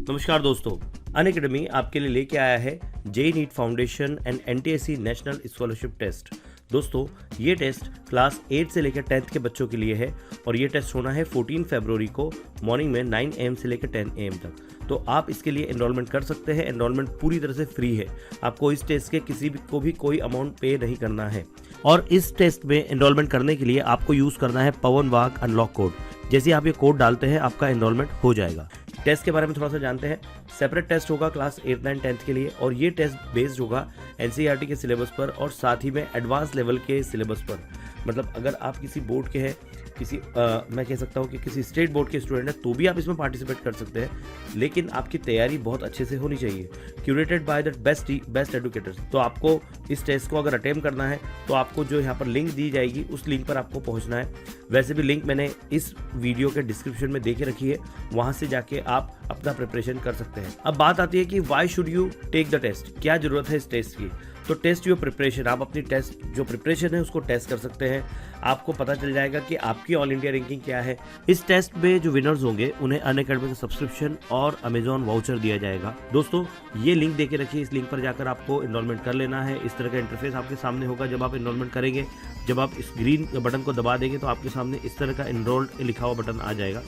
नमस्कार दोस्तों, अनअकैडमी आपके लिए लेके आया है JEE NEET foundation and NTSC national scholarship test. दोस्तों, ये टेस्ट क्लास 8 से लेकर 10th के बच्चों के लिए है और ये टेस्ट होना है 14 फरवरी को मॉर्निंग में 9 AM से लेकर 10 AM तक। तो आप इसके लिए एनरोलमेंट कर सकते हैं। एनरोलमेंट पूरी तरह से फ्री है। आपको इस टेस्ट के किसी भी को भी कोई अमाउंट पे नहीं करना है और इस टेस्ट में एनरोलमेंट करने के लिए आपको यूज़ करना है पवन वाघ अनलॉक कोड। जैसे आप ये कोड डालते हैं, आपका एनरोलमेंट हो जाएगा। टेस्ट के बारे में थोड़ा सा जानते हैं। सेपरेट टेस्ट होगा क्लास 8, 9, 10th के लिए और ये टेस्ट बेस्ड होगा एनसीईआरटी के सिलेबस पर और साथ ही में एडवांस लेवल के सिलेबस पर। मतलब अगर आप किसी बोर्ड के हैं, किसी मैं कह सकता हूँ कि किसी स्टेट बोर्ड के स्टूडेंट हैं, तो भी आप इसमें पार्टिसिपेट कर सकते हैं, लेकिन आपकी तैयारी बहुत अच्छे से होनी चाहिए। Curated by the best educators. तो आपको इस टेस्ट को अगर अटेम्प्ट करना है तो आपको जो यहाँ पर लिंक दी जाएगी उस लिंक पर आपको पहुँचना है। वैसे भी लिंक मैंने इस वीडियो के डिस्क्रिप्शन में दे के रखी है, वहाँ से जाके आप अपना प्रिपरेशन कर सकते हैं। अब बात आती है कि why should you take the test, क्या जरूरत है इस टेस्ट की। तो टेस्ट योर प्रिपरेशन, आप अपनी टेस्ट जो प्रिपरेशन है उसको टेस्ट कर सकते हैं। आपको पता चल जाएगा कि आपकी ऑल इंडिया रैंकिंग क्या है। इस टेस्ट में जो विनर्स होंगे उन्हें अनअकैडमी का सब्सक्रिप्शन और अमेजॉन वाउचर दिया जाएगा। दोस्तों, ये लिंक देके रखिए, इस लिंक पर जाकर आपको एनरोलमेंट कर लेना है। इस तरह का इंटरफेस आपके सामने होगा जब आप एनरोलमेंट करेंगे। जब आप इस ग्रीन बटन को दबा देंगे तो आपके सामने इस तरह का एनरोल्ड लिखा हुआ बटन आ जाएगा।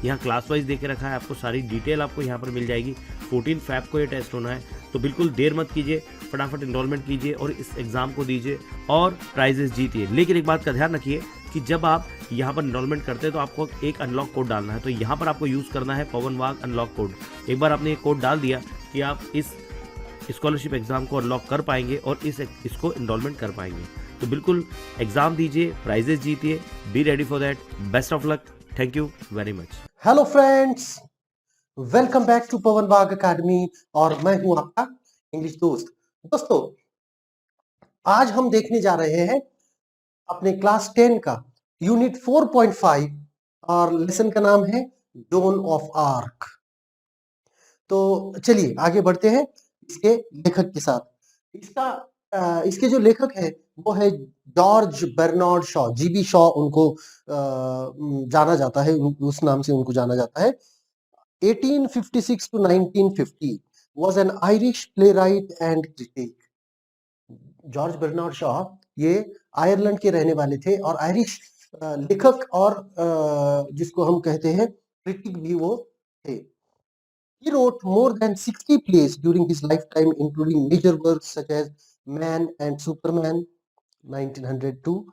यहाँ क्लास वाइज देके रखा है, आपको सारी डिटेल आपको यहाँ पर मिल जाएगी। 14 फैब को ये टेस्ट होना है, तो बिल्कुल देर मत कीजिए, फटाफट एनरोलमेंट कीजिए और इस एग्ज़ाम को दीजिए और प्राइजेस जीतिए। लेकिन एक बात का ध्यान रखिए कि जब आप यहाँ पर एनरोलमेंट करते हैं तो आपको एक अनलॉक कोड डालना है। तो यहाँ पर आपको यूज़ करना है पवन वाघ अनलॉक कोड। एक बार आपने ये कोड डाल दिया कि आप इस स्कॉलरशिप एग्ज़ाम को अनलॉक कर पाएंगे और इसको एनरोलमेंट कर पाएंगे। तो बिल्कुल एग्ज़ाम दीजिए, प्राइजेस जीतिए। Be ready for that. Best of luck. Thank you very much. Hello friends, welcome back to Pawan Wagh academy और मैं हूं आपका इंग्लिश दोस्त। दोस्तों, आज हम देखने जा रहे हैं अपने क्लास 10 का यूनिट 4.5 और लेसन का नाम है जोन ऑफ आर्क। तो चलिए आगे बढ़ते हैं इसके लेखक के साथ। इसके जो लेखक है वो है George Bernard Shaw. GB Shaw उनको जाना जाता है, उस नाम से उनको जाना जाता है। 1856 to 1950 was an Irish playwright and critic. George Bernard Shaw ये आयरलैंड के रहने वाले थे और आयरिश लेखक और जिसको हम कहते हैं क्रिटिक भी वो थे। He wrote more than 60 plays during his lifetime, including major works such as Man and Superman 1902,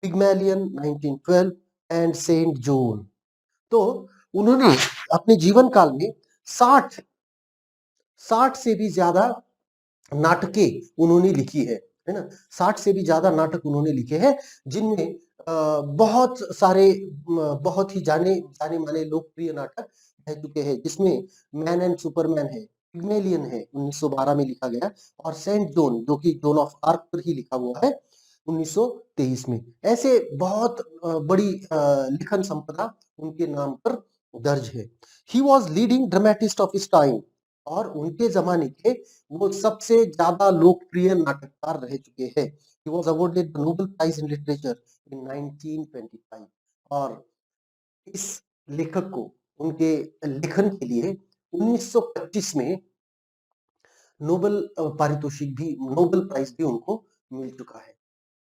Pygmalion 1912 and Saint John। तो उन्होंने अपने जीवन काल में 60 से भी ज्यादा नाटकें उन्होंने लिखी है ना। 60 से भी ज्यादा नाटक उन्होंने लिखे हैं, जिनमें बहुत सारे बहुत ही जाने जाने माने लोकप्रिय नाटक रह चुके हैं, जिसमें मैन एंड सुपरमैन है, पिग्मेलियन है 1912 में लिखा गया, और सेंट जोन जो कि जोन ऑफ आर्क पर ही लिखा हुआ है 1923 में। ऐसे बहुत बड़ी लिखन संपदा उनके नाम पर दर्ज है। He was leading dramatist of his time और उनके जमाने के वो सबसे ज्यादा लोकप्रिय नाटककार रह चुके हैं। He was awarded the Nobel Prize in Literature in 1925 और इस लेखक को उनके लेखन के लिए 1925 में नोबेल पारितोषिक भी, नोबेल प्राइज भी उनको मिल चुका है।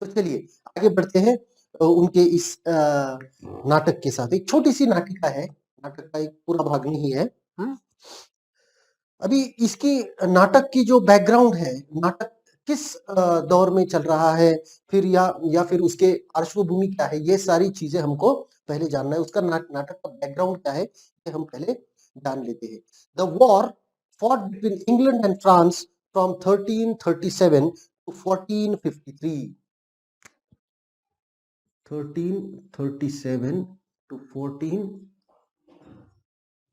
तो चलिए आगे बढ़ते हैं उनके इस नाटक के साथ। एक छोटी सी नाटिका है, नाटक का एक पूरा भाग नहीं है। अभी इसकी नाटक की जो बैकग्राउंड है, नाटक किस दौर में चल रहा है, फिर या फिर उसके पार्श्वभूमि क्या है, ये सारी चीजें हमको पहले जानना है। उसका नाटक का बैकग्राउंड क्या है ये हम पहले जान लेते हैं। The war fought between England and France from 1337 to 1453। 1337 to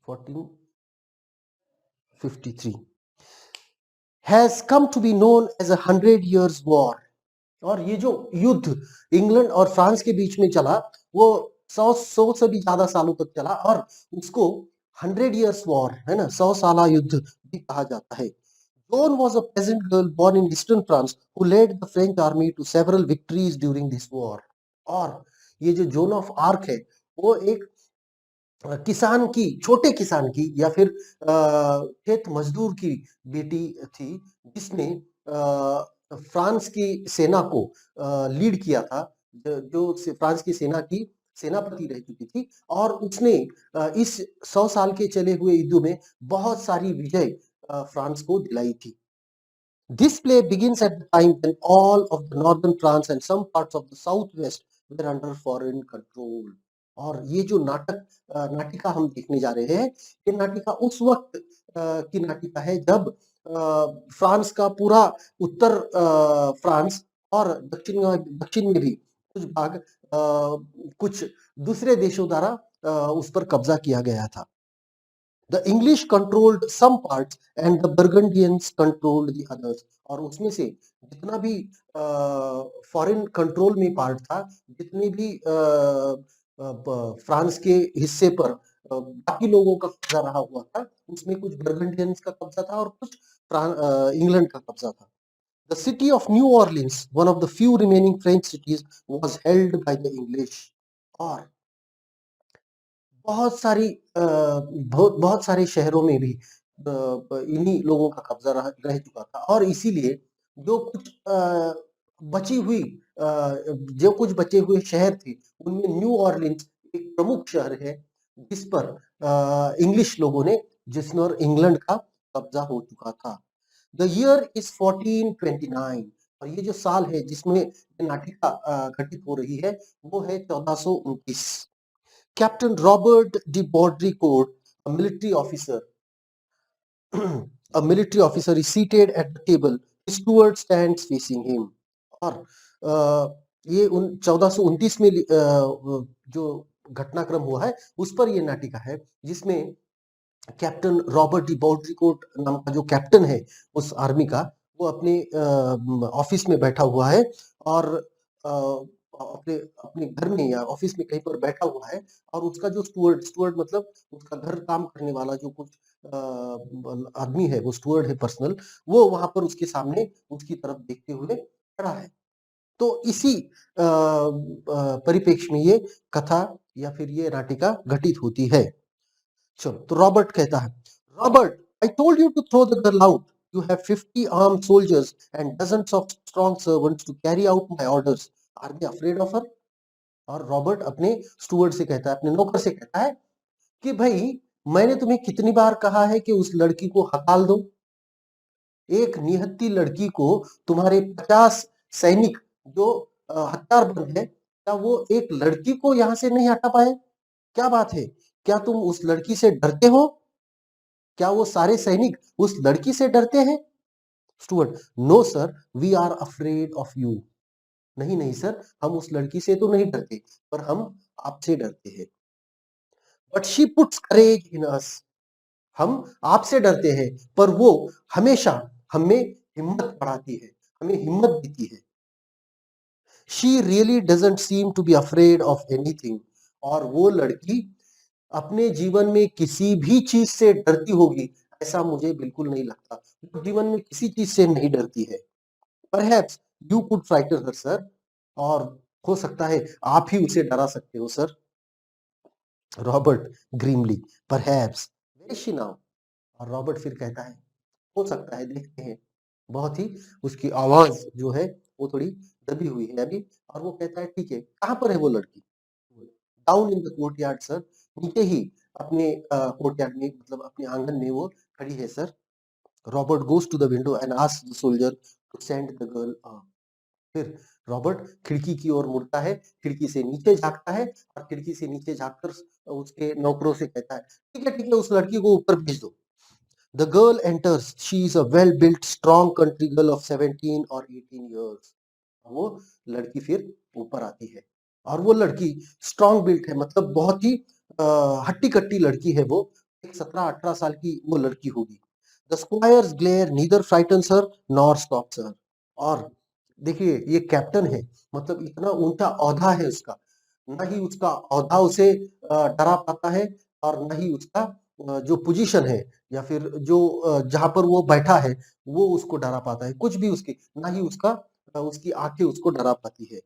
1453 has come to be known as a 100 years war। और ये जो युद्ध इंग्लैंड और फ्रांस के बीच में चला वो 100 से भी ज्यादा सालों तक चला और उसको 100 years war है ना, 100 साला युद्ध भी कहा जाता है। Joan was a peasant girl born in eastern France who led the French army to several victories during this war। और ये जो जोन ऑफ आर्क है वो एक किसान की, छोटे किसान की या फिर खेत मजदूर की बेटी थी, जिसने फ्रांस की सेना को लीड किया था, जो फ्रांस की सेना की सेनापति रह चुकी थी, और उसने इस 100 साल के चले हुए युद्ध में बहुत सारी विजय फ्रांस को दिलाई थी। This play begins at the time when all of the northern France and some parts of the southwest were under foreign control. और ये जो नाटिका हम देखने जा रहे हैं, ये नाटिका उस वक्त की नाटिका है जब फ्रांस का पूरा उत्तर फ्रांस और दक्षिण में भी कुछ भाग कुछ दूसरे देशों द्वारा उस पर कब्जा किया गया था। The English controlled some parts and the Burgundians controlled the others. और उसमें से जितना भी फॉरेन कंट्रोल में पार्ट था, जितने भी फ्रांस के हिस्से पर बाकी लोगों का कब्जा रहा हुआ था, उसमें कुछ बर्गंडियंस का कब्जा था और कुछ इंग्लैंड का कब्जा था। The city of New Orleans, one of the few remaining French cities, was held by the English. और बहुत सारी बहुत सारे शहरों में भी इन्हीं लोगों का कब्जा रह चुका था, और इसीलिए जो कुछ बची हुई जो कुछ बचे हुए शहर थे, उनमें न्यू ऑरलिन्स एक प्रमुख शहर है, जिस पर इंग्लिश लोगों ने जिसमें इंग्लैंड का कब्जा हो चुका था। द ईयर इज 1429, और ये जो साल है जिसमें ये नाटिका घटित हो रही है, वो है 1429। Captain Robert de Baudricourt, a military officer, a military officer is seated at the table. His steward stands facing him. और ये 1429 में जो घटनाक्रम हुआ है, उस पर ये नाटिका है, जिसमें कैप्टन रॉबर्ट डी बॉड्रिकोट नाम का जो कैप्टन है उस आर्मी का, वो अपने ऑफिस में बैठा हुआ है, और अ, अपने अपने घर में या ऑफिस में कहीं पर बैठा हुआ है, और उसका जो स्टूवर्ड मतलब उसका घर काम करने वाला जो कुछ आदमी है, वो स्टूवर्ड है पर्सनल, वो वहां पर उसके सामने उसकी तरफ देखते हुए खड़ा है। तो इसी परिप्रेक्ष्य में ये कथा या फिर ये नाटिका घटित होती है। चलो, तो रॉबर्ट कहता है, Robert, I told you to throw the girl out. You have 50 armed soldiers and dozens of strong servants to carry out my orders. Are they afraid of her? और रॉबर्ट अपने स्टूवर्ड से कहता है, अपने नौकर से कहता है कि भाई, मैंने तुम्हें कितनी बार कहा है कि उस लड़की को हकाल दो। एक निहत्ती लड़की को तुम्हारे 50 सैनिक जो हथियारबंद है, क्या वो एक लड़की को यहाँ से नहीं हटा पाए? क्या बात है? क्या तुम उस लड़की से डरते हो? क्या वो सारे सैनिक उस लड़की से डरते हैं? Steward, no sir, we are afraid of you. नहीं नहीं सर, हम उस लड़की से तो नहीं डरते, पर हम आपसे डरते हैं। बट शी पुट्स करेज इन अस। हम आपसे डरते हैं, पर वो हमेशा हमें हिम्मत बढ़ाती है, हमें हिम्मत देती है। She really doesn't seem to be afraid of anything. और वो लड़की अपने जीवन में किसी भी चीज से डरती होगी, ऐसा मुझे बिल्कुल नहीं लगता। वो जीवन में किसी चीज से नहीं डरती है। Perhaps you could frighten her sir. और हो सकता है आप ही उसे डरा सकते हो sir. Robert grimly, perhaps, where is she now? और रॉबर्ट फिर कहता है, हो सकता है, देखते हैं। बहुत ही उसकी आवाज जो है वो थोड़ी दबी हुई है अभी, और वो कहता है, ठीक है, कहाँ पर है वो लड़की? Down in the courtyard sir. नीचे ही अपने कोर्टयार्ड में, मतलब अपने आंगन में वो खड़ी है sir. Robert goes to the window and asks the soldier to send the girl up. फिर रॉबर्ट खिड़की की ओर मुड़ता है, खिड़की से नीचे झांकता है, और खिड़की से नीचे झांककर उसके नौकरों से कहता है, ठीक है, उस लड़की को ऊपर भेज दो। The girl enters. She is a well-built, strong country girl of 17 or 18 years. वो लड़की फिर ऊपर आती है, और वो लड़की स्ट्रॉन्ग बिल्ट है, मतलब बहुत ही हट्टी कट्टी लड़की है। वो एक 17-18 साल की वो लड़की होगी। The squire's glare neither frightens her nor stops her. और देखिए, ये कैप्टन है, मतलब इतना ऊंचा औहदा है उसका, ना ही उसका औहदा उसे डरा पाता है, और ना ही उसका जो पोजीशन है या फिर जो जहां पर वो बैठा है, वो उसको डरा पाता है। कुछ भी उसकी, ना ही उसकी आंखें उसको डरा पाती है।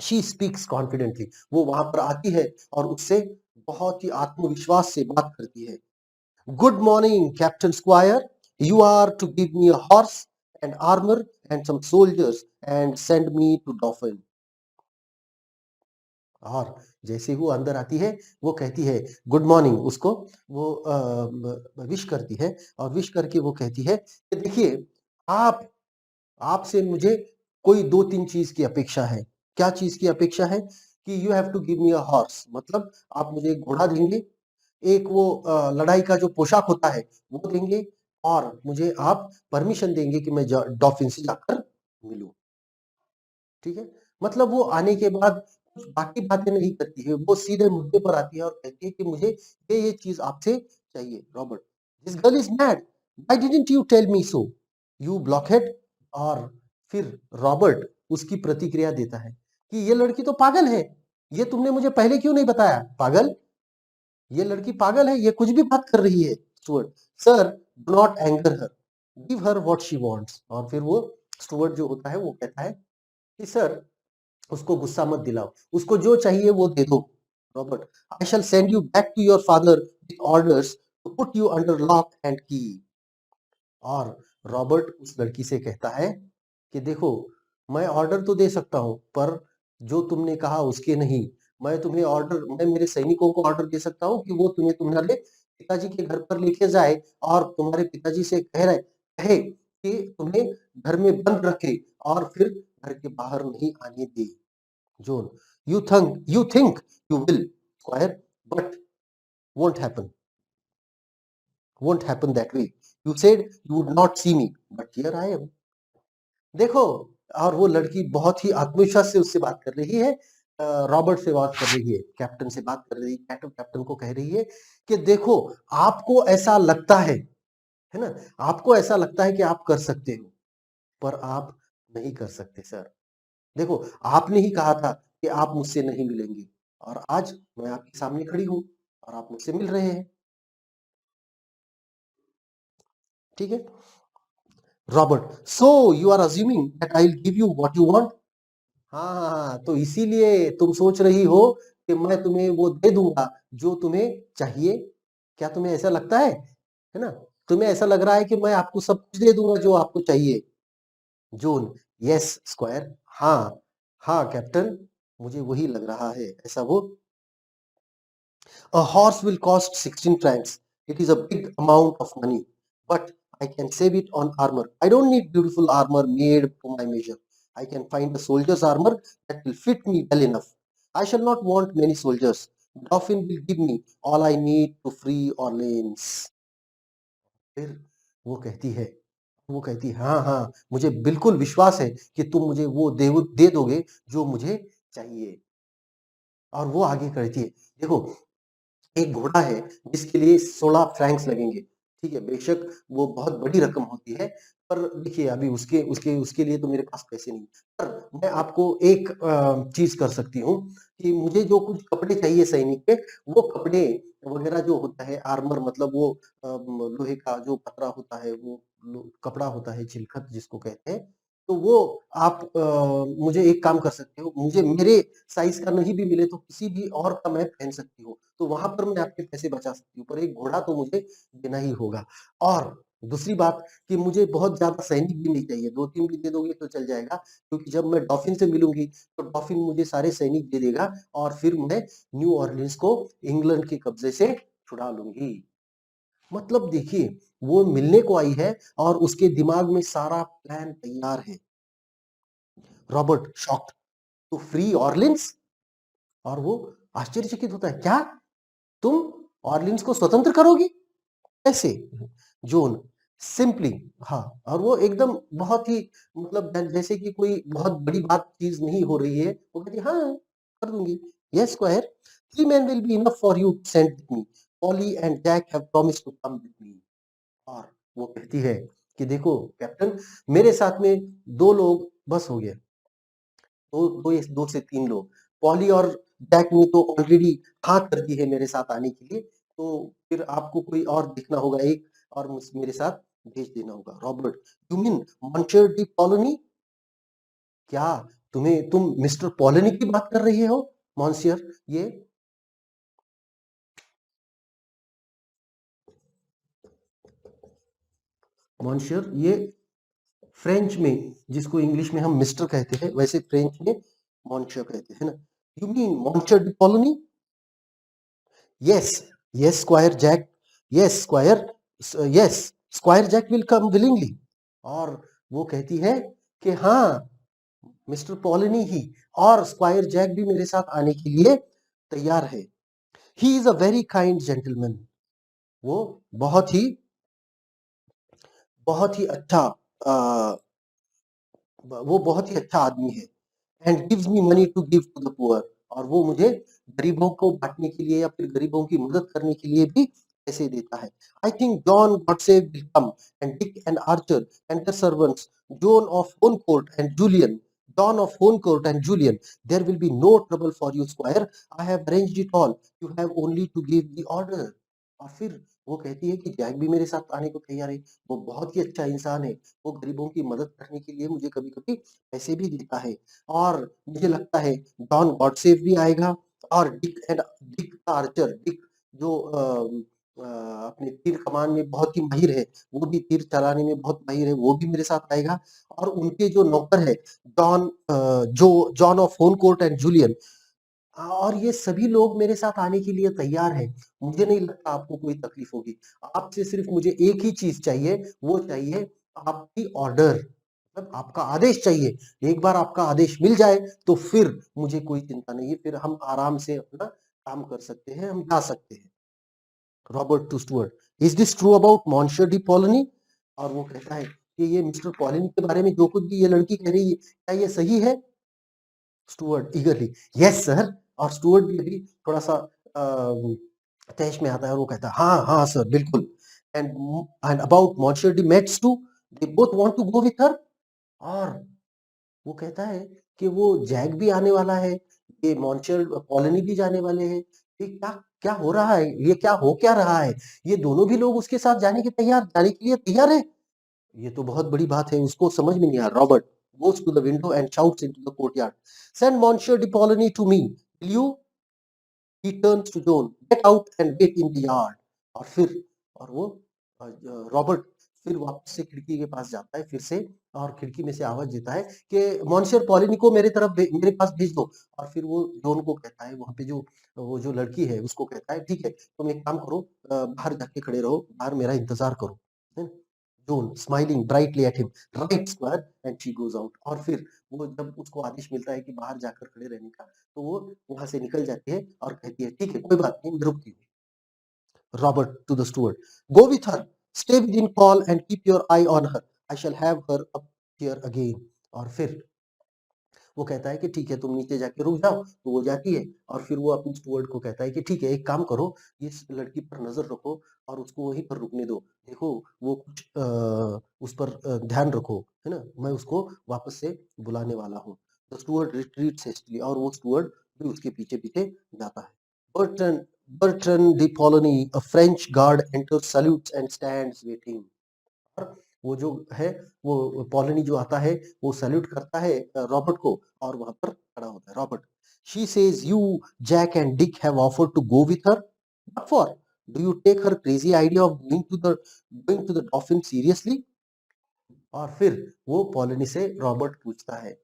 She speaks confidently. वो वहां पर आती है और उससे बहुत ही आत्मविश्वास से बात करती है। Good morning captain squire, you are to give me a horse and armour and some soldiers and send me to Dauphin. और जैसे वो अंदर आती है, वो कहती है गुड मॉर्निंग, उसको वो विश करती है, और विश करके वो कहती है कि देखिए, आप आपसे मुझे कोई 2-3 चीज़ की अपेक्षा है। क्या चीज़ की अपेक्षा है? कि you have to give me a horse, मतलब आप मुझे एक घोड़ा देंगे, एक वो लड़ाई का जो पोशाक होता है, वो देंगे, और मुझे आप परमिशन देंगे कि मैं जा डॉल्फिन से जाकर मिलूँ। ठीक है? मतलब वो आने के बाद कुछ बाकी बातें नहीं करती है, वो सीधे मुद्दे पर आती है और कहती है कि मुझे ये चीज़ आपसे चाहिए। Robert, this girl is mad, why didn't you tell me so? You blockhead. और फिर रॉबर्ट उसकी प्रतिक्रिया देता है कि ये लड़की तो पागल है, ये तुमने मुझे पहले क्यों नहीं बताया? पागल? ये लड़की पागल है, ये कुछ भी बात कर रही है। Stuart, sir do not anger her, give her what she wants. और फिर वो स्टुअर्ट जो होता है वो कहता है कि सर उसको गुस्सा मत दिलाओ, उसको जो चाहिए वो दे दो। Robert, I shall send you back to your father with orders to put you under lock and key. और रॉबर्ट उस लड़की से कहता है कि देखो, मैं ऑर्डर तो दे सकता हूँ, पर जो तुमने कहा उसके नहीं। मैं मेरे सैनिकों को ऑर्डर दे सकता हूँ कि वो तुम्हें तुम्हारे पिताजी के घर पर लेके जाए, और तुम्हारे पिताजी से कहे कि तुम्हें घर में बंद रखे, और फिर घर के बाहर नहीं आने दे। John, you think you will, Squire, but won't happen. Won't happen that way. You said you would not see me, but here I am. देखो, और वो लड़की बहुत ही आत्मविश्वास से उससे बात कर रही है, रॉबर्ट से बात कर रही है, कैप्टन से बात कर रही है, कैप्टन को कह रही है कि देखो, आपको ऐसा लगता है ना? आपको ऐसा लगता है कि आप कर सकते हो, पर आप नहीं कर सकते सर। देखो, आपने ही कहा था कि आप मुझसे नहीं मिलेंगे, और आज मैं आपके सामने खड़ी हूँ और आप मुझसे मिल रहे हैं। ठीक है? Robert, so you are assuming that I will give you what you want? हाँ, हाँ, हाँ, तो इसीलिए तुम सोच रही हो कि मैं तुम्हें वो दे दूँगा जो तुम्हें चाहिए। क्या तुम्हें ऐसा लगता है ना? तुम्हें ऐसा लग रहा है कि मैं आपको सब कुछ दे दूँगा जो आपको चाहिए। जून, यस स्क्वायर, हाँ, हाँ कैप्टन, मुझे वही लग रहा है। ऐसा वो A horse will cost 16 francs. It is a big amount of money, but I can save it on armor. I don't need beautiful armor made to my measure. I can find a soldier's armor that will fit me well enough. I shall not want many soldiers. Dauphin will give me all I need to free Orleans. फिर वो कहती है वो कहती है, हाँ, हाँ, मुझे बिल्कुल विश्वास है कि तुम मुझे वो दे दोगे जो मुझे चाहिए। और वो आगे कहती है, देखो, एक घोड़ा है जिसके लिए 16 फ्रैंक्स लगेंगे। ठीक है, बेशक वो बहुत बड़ी रकम होती है, पर देखिए अभी उसके उसके उसके लिए तो मेरे पास पैसे नहीं। पर मैं आपको एक चीज़ कर सकती हूँ कि मुझे जो कुछ कपड़े चाहिए सैनिक के, वो कपड़े वगैरह जो होता है, आर्मर मतलब वो लोहे का जो पतरा होता है, वो कपड़ा होता है, चिलखत जिसको कहते हैं, तो वो आप मुझे एक काम कर सकते हो, मुझे मेरे साइज़ का नहीं भी मिले तो किसी भी और का मैं पहन सकती हूँ। तो वहाँ पर मैं आपके पैसे बचा सकती हूँ, पर एक घोड़ा तो मुझे देना ही होगा। और दूसरी बात कि मुझे बहुत ज़्यादा सैनिक भी नहीं चाहिए, 2-3 भी दे दोगे तो चल जाएगा, क्योंकि जब मैं डॉल्फिन से मिलूँगी, तो डॉल्फिन मुझे सारे सैनिक दे देगा, और फिर मैं न्यू ऑरलीन्स को इंग्लैंड के कब्ज़े से छुड़ा लूँगी। मतलब देखिए, वो मिलने को आई है और उसके दिमाग में सारा प्लान तैयार है। Robert shocked, to free Orleans? और वो आश्चर्यचकित होता है, क्या? तुम ऑरलीन्स को स्वतंत्र करोगी? कैसे? जून, सिंपली, हाँ, और वो एकदम बहुत ही मतलब जैसे कि कोई बहुत बड़ी बात चीज़ नहीं हो रही है, वो कहती है, हाँ, कर दूँगी। Yes square, 3 men will be enough for you to send with me. Polly and Jack have promised to come with me. और वो कहती है कि देखो कैप्टन, मेरे साथ में 2 लोग बस हो गया। 2 से 3 लोग। पॉली और जैक ने तो ऑलरेडी हाँ कर दी है मेरे साथ आने के लिए, तो फिर आपको कोई और देखना होगा एक, और मेरे साथ भेज देना होगा। Robert, you mean monsieur de Colony? क्या तुम मिस्टर पॉलोनी की बात कर रहे हो? मॉन्सियर, ये मॉन्सियर ये फ्रेंच में जिसको इंग्लिश में हम मिस्टर कहते हैं, वैसे फ्रेंच में मॉन्सियर कहते हैं ना। You mean monsieur de Colony? Yes, yes squire Jack, yes squire, yes squire Jack will come willingly. और वो कहती है कि हाँ, मिस्टर पॉलिनी ही और स्क्वायर जैक भी मेरे साथ आने के लिए तैयार है। He is a very kind gentleman. वो बहुत ही बहुत ही अच्छा अ, वो बहुत ही अच्छा आदमी है। And gives me money to give to the poor, और वो मुझे गरीबों को बांटने के लिए या फिर गरीबों की मदद करने के लिए भी पैसे देता है। I think John Godsave will come and Dick and Archer and the servants, John of Honecourt and Julian, John of Honecourt and Julian, there will be no trouble for you, Squire. I have arranged it all. You have only to give the order. और फिर वो कहती है कि Jack भी मेरे साथ आने को तैयार है। वो बहुत ही अच्छा इंसान है। वो गरीबों की मदद करने के लिए मुझे कभी-कभी पैसे भी देता है। और मुझे लगता है जॉन गॉडसेव भी आएगा, और डिक द आर्चर, डिक जो अपने तीर कमान में बहुत ही माहिर है, वो भी तीर चलाने में बहुत माहिर है, वो भी मेरे साथ आएगा। और उनके जो नौकर है John of Honecourt and Julian, और ये सभी लोग मेरे साथ आने के लिए तैयार हैं। मुझे नहीं लगता आपको कोई तकलीफ होगी। आपसे सिर्फ मुझे एक ही चीज चाहिए, वो चाहिए आपकी ऑर्डर, मतलब आपका आदेश चाहिए। एक बार आपका आदेश मिल जाए तो फिर मुझे कोई चिंता नहीं है, फिर हम आराम से अपना काम कर सकते हैं, हम जा सकते हैं। Robert to steward, is this true about monsieur de Poulengey? और वो कहता है कि ये मिस्टर पॉलिनी के बारे में जो कुछ भी ये लड़की कह रही है, क्या ये सही है? Stuart ईगरली, yes sir. और स्टुअर्ट भी अभी थोड़ा सा तैश में आता है, और वो कहता है हाँ हाँ सर बिल्कुल। And and about monsieur de Metz too, they both want to go with her. और वो कहता है कि वो जैक भी आने वाला है, ये मॉन्सियर कॉलोनी भी जाने वाले हैं। ये क्या क्या हो रहा है, ये क्या हो क्या रहा है? ये दोनों भी लोग उसके साथ जाने के लिए तैयार है। ये तो बहुत बड़ी बात है, उसको समझ में नहीं आ रहा। Robert goes to the window and shouts into the courtyard, send Monsieur de Polony to me, will you? He turns to John, get out and wait in the yard. और फिर और वो रॉबर्ट फिर वापस से खिड़की के पास जाता है फिर से, और खिड़की में से आवाज देता है कि मॉन्सियर पॉलिनी को मेरे पास भेज दो। और फिर वो जॉन को कहता है, वहां पे जो वो जो लड़की है उसको कहता है, ठीक है तुम एक काम करो, बाहर जाके खड़े रहो, बाहर मेरा इंतजार करो, है ना? John smiling brightly at him, right square, and she goes out. और फिर वो जब उसको आदेश मिलता है कि बाहर जाकर खड़े रहने का, तो वो वहां से निकल जाती है और कहती है ठीक है कोई बात नहीं, मैं रुकती हूँ। Robert to the steward, go with her, stay within call and keep your eye on her, I shall have her up here again. और फिर वो कहता है कि ठीक है तुम नीचे जाके रुक जाओ, तो वो जाती है। और फिर वो अपने स्टूवर्ड को कहता है कि ठीक है एक काम करो, इस लड़की पर नजर रखो और उसको वहीं पर रुकने दो। देखो वो कुछ उस पर ध्यान रखो, है ना? मैं उसको वापस से बुलाने वाला हूँ। द स्टूवर्ड रिट्रीट्स हेस्टली, और वो स्टूवर्ड भी उसके पीछे-पीछे जाता है। Burton Burton D Polony, a French guard enters, salutes and stands waiting. और वो जो है, वो पॉलिनी जो आता है, वो सैल्यूट करता है रॉबर्ट को, और वहां पर खड़ा होता है। Robert, she says you Jack and Dick have offered to go with her, what for? Do you take her crazy idea of going to the Dauphin seriously? और फिर वो पॉलिनी से रॉबर्ट पूछता है,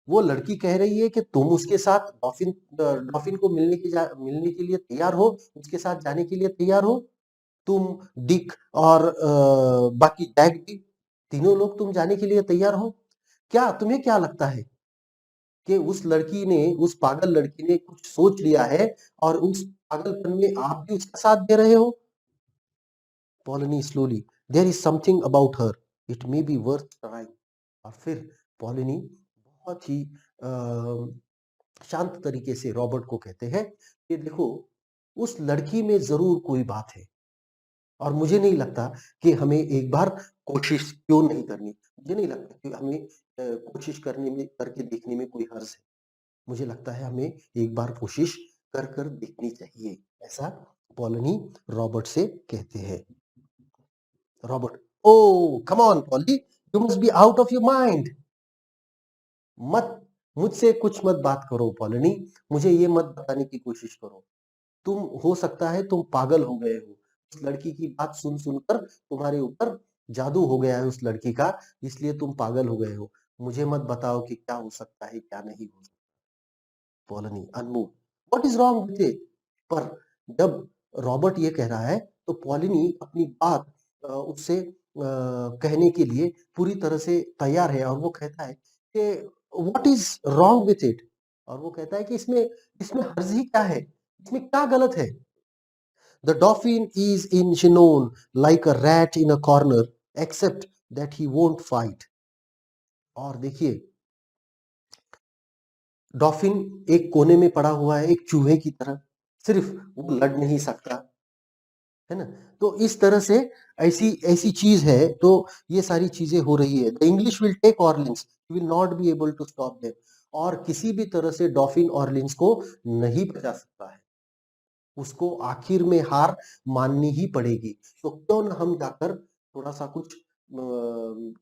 वो लड़की कह रही है कि तुम उसके साथ डॉल्फिन को मिलने के लिए तैयार हो, उसके साथ जाने के लिए तैयार हो? तुम, डिक और बाकी जैक भी, तीनों लोग तुम जाने के लिए तैयार हो? क्या तुम्हें क्या लगता है कि उस पागल लड़की ने कुछ सोच लिया है, और उस पागलपन में आप भी उसका साथ दे रहे हो? Poulengey slowly, there is something about her, it may be worth trying. और फिर पॉलिनी बहुत ही शांत तरीके से रॉबर्ट को कहते हैं कि देखो, उस लड़की में जरूर कोई बात है, और मुझे नहीं लगता कि हमें एक बार कोशिश क्यों नहीं करनी। मुझे नहीं लगता कि हमें कोशिश करने में करके देखने में कोई हर्ज है। मुझे लगता है हमें एक बार कोशिश कर देखनी चाहिए। ऐसा पॉलिनी रॉबर्ट से कहते हैं। Robert, oh come on poly, you must be out of your mind. मत मुझसे कुछ मत बात करो पॉलिनी, मुझे ये मत बताने की कोशिश करो। तुम, हो सकता है तुम पागल हो गए हो, उस लड़की की बात सुन सुनकर तुम्हारे ऊपर जादू हो गया है उस लड़की का, इसलिए तुम पागल हो गए हो। मुझे मत बताओ कि क्या हो सकता है, क्या नहीं हो सकता। Poulengey unmoved, what is wrong with it? पर जब रॉबर्ट ये कह रहा है तो पॉलिनी अपनी बात उससे कहने के लिए पूरी तरह से तैयार है, और वो कहता है कि what is wrong with it, और वो कहता है कि इसमें इसमें हर्ज ही क्या है, इसमें क्या गलत है? The dolphin is in known like a rat in a corner, except that he won't fight. और देखिए, डॉल्फिन एक कोने में पड़ा हुआ है, एक चूहे की तरह, सिर्फ वो लड़ नहीं सकता, है ना? तो इस तरह से ऐसी ऐसी चीज है, तो ये सारी चीजें हो रही है। The English will take Orleans, will not be able to stop them, और किसी भी तरह से डॉल्फिन ऑर्लिन्स को नहीं बचा सकता है, उसको आखिर में हार माननी ही पड़ेगी। तो क्यों न हम जाकर थोड़ा सा कुछ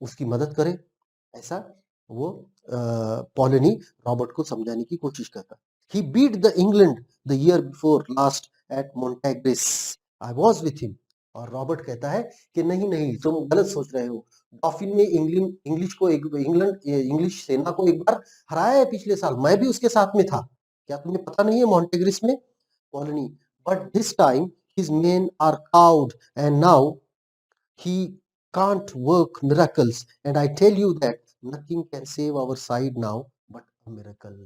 उसकी मदद करें, ऐसा वो पॉलिनी रॉबर्ट को समझाने की कोशिश करता। He beat the England the year before last at Montegris, I was with him. और रॉबर्ट कहता है कि नहीं नहीं, तुम गलत सोच रहे हो। डॉफिन ने इंग्लिश सेना को एक बार हराया है पिछले साल, मैं भी उसके साथ में था। क्या तुम्हें पता नहीं है मोंटेग्रिस में? Colony, but this time his men are cowed and now he can't work miracles, and I tell you that nothing can save our side now but a miracle.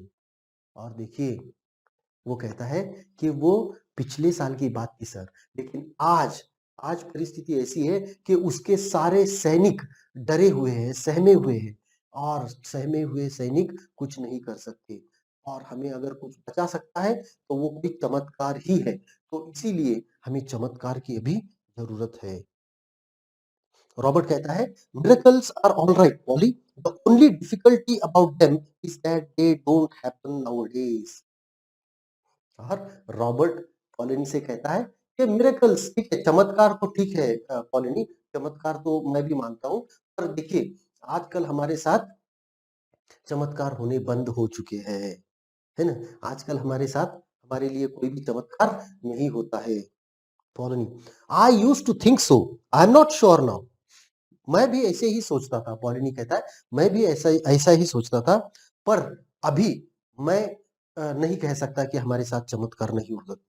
और देखिए, वो कहता है कि वो पिछले साल की बात थी सर, लेकिन आज आज परिस्थिति ऐसी है कि उसके सारे सैनिक डरे हुए हैं, सहमे हुए हैं, और सहमे हुए सैनिक कुछ नहीं कर सकते, और हमें अगर कुछ बचा सकता है तो वो कोई चमत्कार ही है। तो इसीलिए हमें चमत्कार की अभी जरूरत है। रॉबर्ट कहता है, miracles are all right, Polly. The only difficulty about them is that they don't happen nowadays. और रॉबर्ट पॉलिनी से कहता है कि मिरेकल्स ठीक है, चमत्कार तो ठीक है पॉलिनी, चमत्कार तो मैं भी मानता हूँ, पर देखिए आजकल हमारे साथ चमत्कार होने बंद हो चुके हैं, है ना? आजकल हमारे साथ हमारे लिए कोई भी चमत्कार नहीं होता है। Poulengey, I used to think so, I am not sure now. मैं भी ऐसे ही सोचता था, पॉलिनी कहता है, मैं भी ऐसा ही सोचता था, पर अभी मैं नहीं कह सकता कि हमारे साथ चमत्कार नहीं हो सकते।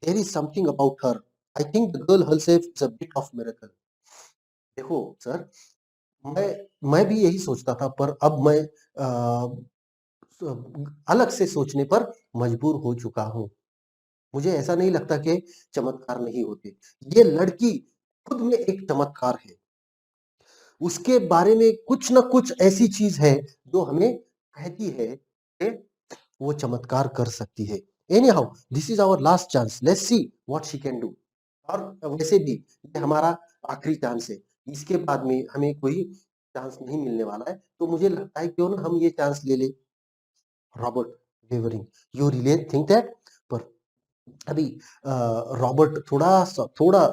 There is something about her. I think the girl herself is a bit of miracle. देखो सर, मैं भी यही सोचता था, पर अब मैं अलग से सोचने पर मजबूर हो चुका हूँ। मुझे ऐसा नहीं लगता कि चमत्कार नहीं होते। ये लड़की खुद में एक चमत्कार है। उसके बारे में कुछ ना कुछ ऐसी चीज है जो हमें कहती है कि वो चमत्कार कर सकती है। Anyhow, this is our last chance, let's see what she can do. और वैसे भी ये हमारा आखिरी चांस है, इसके बाद में हमें कोई चांस नहीं मिलने वाला है, तो मुझे लगता है क्यों ना हम ये चांस ले ले। Robert wavering, you really think that? पर अभी थोड़ा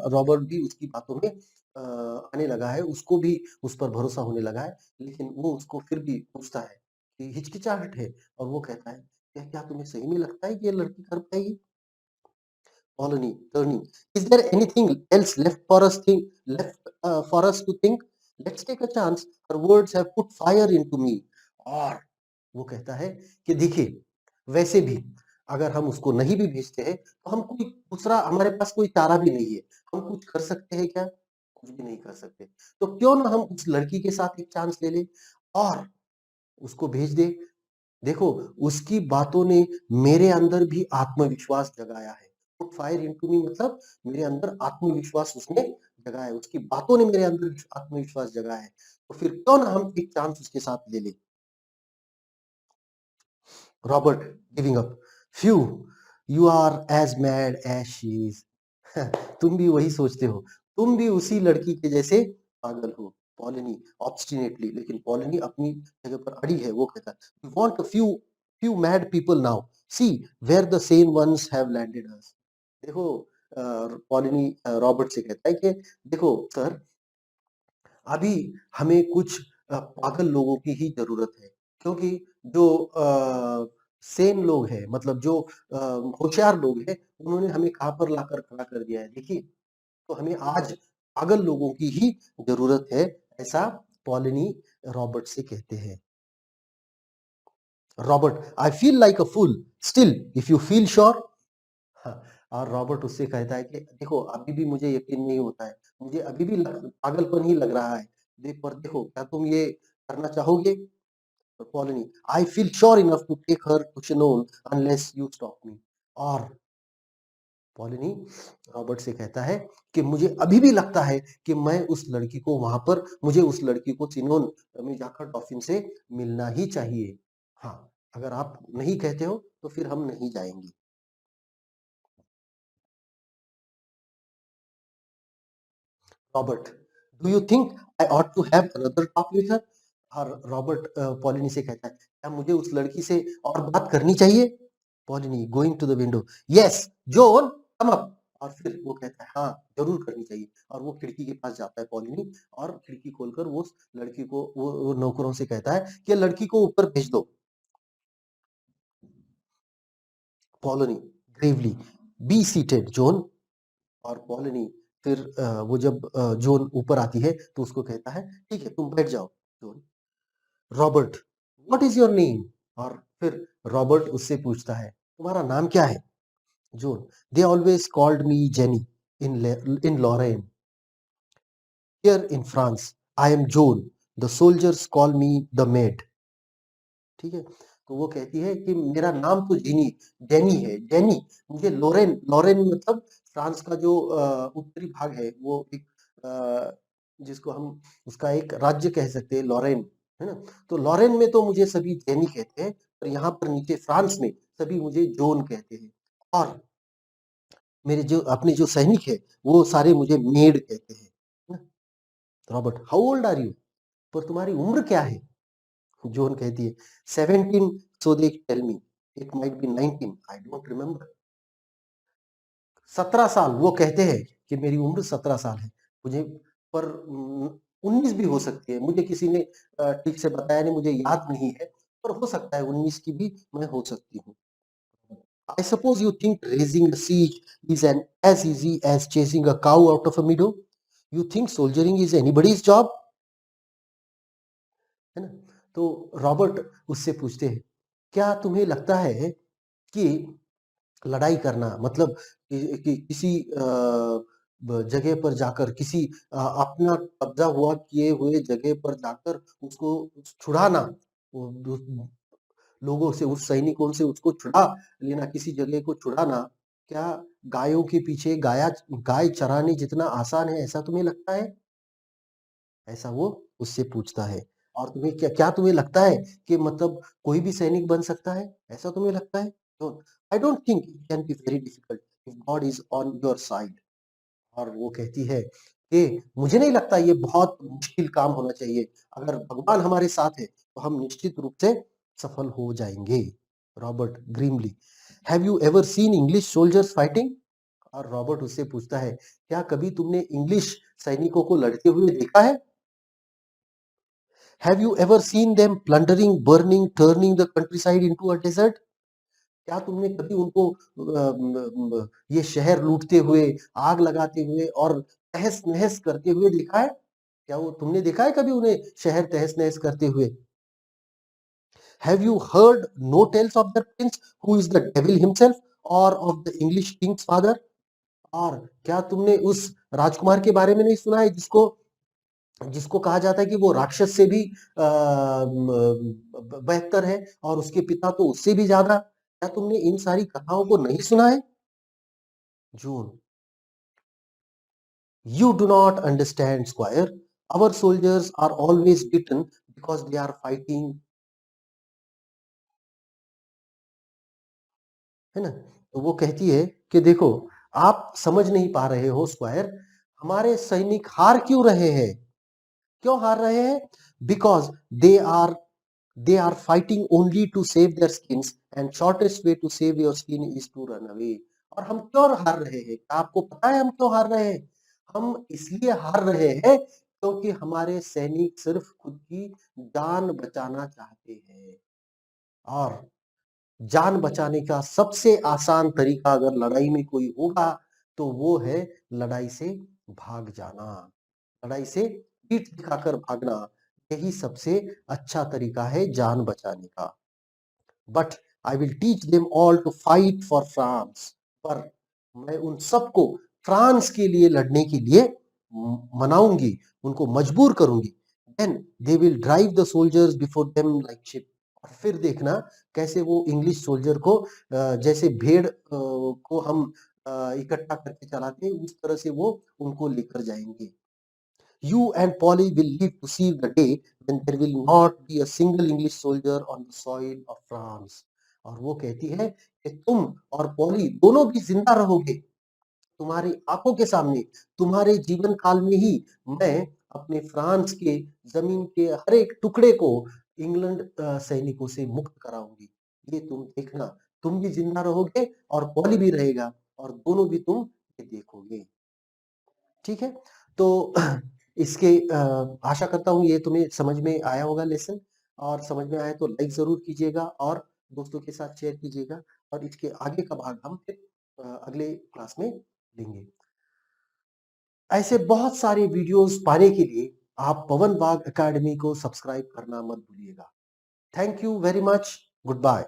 रॉबर्ट भी उसकी बातों में आने लगा है, उसको भी उस पर भरोसा होने लगा है, लेकिन वो उसको फिर भी पूछता है कि हिचकिचाहट है, और वो कहता है, क्या क्या तुम्हें सही में लगता है कि ये लड़की कर पाएगी? Colony, turning. Is there anything else left for us to think? Let's take a chance. Her words have put fire into me. और वो कहता है कि देखिए, वैसे भी अगर हम उसको नहीं भी भेजते हैं, तो हम कोई दूसरा, हमारे पास कोई चारा भी नहीं है। हम कुछ कर सकते हैं क्या? कुछ भी नहीं कर सकते। तो क्यों ना हम उस लड़की के साथ एक चांस ले लें और उसको भेज दें। देखो, उसकी बातों ने मेरे अंदर भी आत्मविश्वास जगाया है। पुट फायर इनटू मी मतलब मेरे अंदर आत्मविश्वास उसने जगाया है। उसकी बातों ने मेरे अंदर आत्मविश्वास जगाया है। तो फिर क्यों ना हम एक चांस उसके साथ ले लें। Robert giving up, phew, you are as mad as she is. तुम भी वही सोचते हो, तुम भी उसी लड़की के जैसे पागल हो। पॉलिनी ऑब्स्टिनेटली, लेकिन पॉलिनी अपनी जगह पर अड़ी है। वो कहता है, we want a few mad people now, see where the sane ones have landed us। देखो, पॉलिनी रॉबर्ट से कहता है कि देखो सर, अभी हमें कुछ पागल लोगों की ही जरूरत है, क्योंकि जो सेम लोग हैं, मतलब जो होशियार लोग हैं, उन्होंने हमें कहाँ पर लाकर खड़ा कर दिया है। देखिए, तो हमें आज पागल लोगों की ही जरूरत है, ऐसा पॉलिनी रॉबर्ट से कहते हैं। Robert, I feel like a fool, still if you feel sure. हाँ, और रॉबर्ट उससे कहता है कि देखो अभी भी मुझे यकीन नहीं होता है, मुझे अभी भी पागलपन ही लग रहा है, पर देखो क्या तुम ये करना चाहोगे? Poulengey, I feel sure enough to take her to Chinon unless you stop me. और पॉलिनी रॉबर्ट से कहता है कि मुझे अभी भी लगता है कि मैं उस लड़की को वहां पर मुझे उस लड़की को चिनोन में जाकर डॉफिन से मिलना ही चाहिए। हाँ, अगर आप नहीं कहते हो तो फिर हम नहीं जाएंगे। Robert, do you think I ought to have another talk with her? और रॉबर्ट पॉलिनी से कहता है क्या मुझे उस लड़की से और बात करनी चाहिए? Poulengey going to the window, yes John come up. और फिर वो कहता है हाँ जरूर करनी चाहिए, और वो खिड़की के पास जाता है पॉलिनी, और खिड़की खोलकर वो उस लड़की को वो नौकरों से कहता है कि लड़की को ऊपर भेज दो। पॉलिनी ग्रेवली, बी सीटेड जॉन। और पॉलिनी फिर वो जब जॉन ऊपर आती है तो उसको कहता है ठीक है तुम बैठ जाओ John. Robert, what is your name? और फिर रॉबर्ट उससे पूछता है तुम्हारा नाम क्या है? Joan, they always called me Jenny in Lorraine, here in France I am Joan, the soldiers call me the maid. ठीक है, तो वो कहती है कि मेरा नाम तो जेनी जेनी है, जेनी। मुझे लॉरेन, लॉरेन मतलब फ्रांस का जो उत्तरी भाग है, वो एक जिसको हम उसका एक राज्य कह सकते हैं लॉरेन, है ना? तो लॉरेन में तो मुझे सभी जेनी कहते हैं, और यहाँ पर नीचे फ्रांस में सभी मुझे जोन कहते हैं, और मेरे जो अपने जो सैनिक है वो सारे मुझे मेड कहते हैं, है ना? Robert, how old are you? पर तुम्हारी उम्र क्या है? जॉन कहती है 17, so they tell me, it might be 19, I don't remember. 17 साल, वो कहते हैं कि मेरी उम्र 17 साल है, मुझे पर 19 भी हो सकती है, मुझे किसी ने ठीक से बताया नहीं, मुझे याद नहीं है, पर हो सकता है 19 की भी मैं हो सकती हूँ। I suppose you think raising a siege is as easy as chasing a cow out of a meadow? You think soldiering is anybody's job? है ना? तो रॉबर्ट उससे पूछते हैं क्या तुम्हें लगता है कि लड़ाई करना मतलब किसी जगह पर जाकर किसी अपना कब्जा हुआ किए हुए जगह पर जाकर उसको छुड़ाना, वो लोगों से उस सैनिकों से उसको छुड़ा लेना, किसी जगह को छुड़ाना, क्या गायों के पीछे गाय चराने जितना आसान है, ऐसा तुम्हें लगता है? ऐसा वो उससे पूछता है। और तुम्हें क्या क्या तुम्हें लगता है कि मतलब कोई भी सैनिक बन सकता है, ऐसा तुम्हें लगता है? I don't think it can be very difficult if God is on your side. और वो कहती है कि मुझे नहीं लगता ये बहुत मुश्किल काम होना चाहिए, अगर भगवान हमारे साथ है तो हम निश्चित रूप से सफल हो जाएंगे। Robert grimly, have you ever seen English soldiers fighting? और रॉबर्ट उससे पूछता है क्या कभी तुमने इंग्लिश सैनिकों को लड़ते हुए देखा है? Have you ever seen them plundering, burning, turning the countryside into a desert? क्या तुमने कभी उनको ये शहर लूटते हुए, आग लगाते हुए और तहस नहस करते हुए देखा है? क्या वो तुमने देखा है कभी उन्हें शहर तहस नहस करते हुए? Have you heard no tales of the prince who is the devil himself or of the English king's father? और क्या तुमने उस राजकुमार के बारे में नहीं सुना है जिसको जिसको कहा जाता है कि वो राक्षस से भी बेहतर है, और उसके पिता तो उससे भी ज्यादा? क्या तुमने इन सारी कथाओं को नहीं सुना है? June, you do not understand squire, our soldiers are always beaten because they are fighting, है ना? तो वो कहती है कि देखो आप समझ नहीं पा रहे हो स्क्वायर, हमारे सैनिक हार क्यों रहे हैं? क्यों हार रहे हैं? Because they are they are fighting only to save their skins and shortest way to save your skin is to run away। और हम क्यों हार रहे हैं? क्या आपको पता है हम क्यों हार रहे हैं? हम इसलिए हार रहे हैं क्योंकि हमारे सैनिक सिर्फ खुद की जान बचाना चाहते हैं, और जान बचाने का सबसे आसान तरीका अगर लड़ाई में कोई होगा तो वो है लड़ाई से भाग जाना, लड़ाई से पीठ दिखाकर भागना, यही सबसे अच्छा तरीका है जान बचाने का। But I will teach them all to fight for France. पर मैं उन सबको फ्रांस के लिए लड़ने के लिए मनाऊंगी, उनको मजबूर करूंगी। Then they will drive the soldiers before them like sheep. और फिर देखना कैसे वो इंग्लिश सोल्जर को जैसे भेड़ को हम इकट्ठा करके चलाते हैं, उस तरह से वो उनको लेकर जाएंगे। You and Polly will live to see the day when there will not be a single English soldier on the soil of France. और वो कहती है कि तुम और पॉली दोनों भी जिंदा रहोगे, तुम्हारी आंखों के सामने, तुम्हारे जीवन काल में ही मैं अपने फ्रांस के जमीन के हर एक टुकड़े को इंग्लैंड सैनिकों से मुक्त कराऊंगी। ये तुम देखना, तुम भी जिंदा रहोगे और पॉली भी रहेगा और दोनों भी तुम ये देखोगे। ठीक है? तो इसके आशा करता हूँ ये तुम्हें समझ में आया होगा लेसन, और समझ में आया तो लाइक ज़रूर कीजिएगा और दोस्तों के साथ शेयर कीजिएगा, और इसके आगे का भाग हम फिर अगले क्लास में लेंगे। ऐसे बहुत सारे वीडियोज़ पाने के लिए आप पवन वाग अकेडमी को सब्सक्राइब करना मत भूलिएगा। Thank you very much. Good bye.